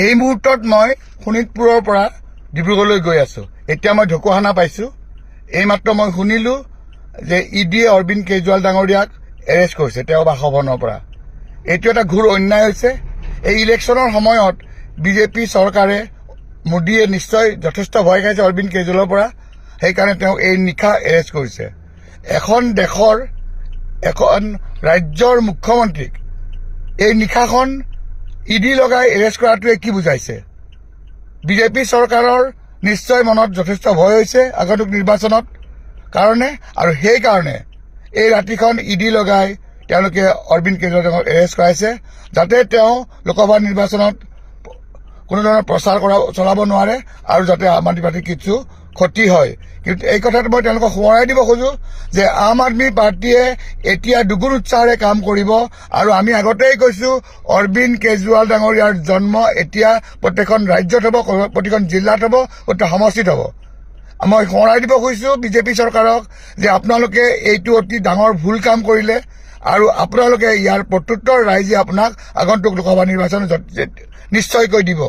এই মুহূৰ্তত মই শোণিতপুৰৰ পৰা ডিব্ৰুগড়লৈ গৈ আছো। এতিয়া মই ঢকুৱাখানা পাইছো। এইমাত্ৰ মই শুনিলো যে ইডিয়ে অৰবিন্দ কেজৰিৱাল ডাঙৰীয়াক এৰেষ্ট কৰিছে তেওঁৰ বাসভৱনৰ পৰা। এইটো এটা ঘোৰ অন্যায় হৈছে। এই ইলেকশ্যনৰ সময়ত বিজেপি চৰকাৰে মোদীয়ে নিশ্চয় যথেষ্ট ভয় খাইছে অৰবিন্দ কেজৰিৱালৰ পৰা, সেইকাৰণে তেওঁ এই নিশা এৰেষ্ট কৰিছে। এখন দেশৰ এখন ৰাজ্যৰ মুখ্যমন্ত্ৰীক এই নিশাখন ইডি লগাই এৰেষ্ট কৰাটোৱে কি বুজাইছে? বিজেপি চৰকাৰৰ নিশ্চয় মনত যথেষ্ট ভয় হৈছে আগন্তুক নিৰ্বাচনত কাৰণে, আৰু সেইকাৰণে এই ৰাতিখন ইডি লগাই তেওঁলোকে অৰবিন্দ কেজৰিৱালক এৰেষ্ট কৰাইছে, যাতে তেওঁ লোকসভা নিৰ্বাচনত কোনো ধৰণৰ প্ৰচাৰ চলাব নোৱাৰে আৰু যাতে আম আদমি পাৰ্টিৰ কিছু ক্ষতি হয়। কিন্তু এই কথাটো মই তেওঁলোকক সোঁৱৰাই দিব খোজো যে আম আদমি পাৰ্টিয়ে এতিয়া দুগুণ উৎসাহেৰে কাম কৰিব, আৰু আমি আগতেই কৈছো অৰবিন্দ কেজৰিৱাল ডাঙৰীয়াৰ জন্ম এতিয়া প্ৰত্যেকখন ৰাজ্যত হ'ব, প্ৰতিখন জিলাত হ'ব, প্ৰত্যেক সমষ্টিত হ'ব। মই সোঁৱৰাই দিব খুজিছো বিজেপি চৰকাৰক যে আপোনালোকে এইটো অতি ডাঙৰ ভুল কাম কৰিলে, আৰু আপোনালোকে ইয়াৰ প্ৰত্যুত্তৰ ৰাইজে আপোনাক আগন্তুক লোকসভা নিৰ্বাচন নিশ্চয়কৈ দিব।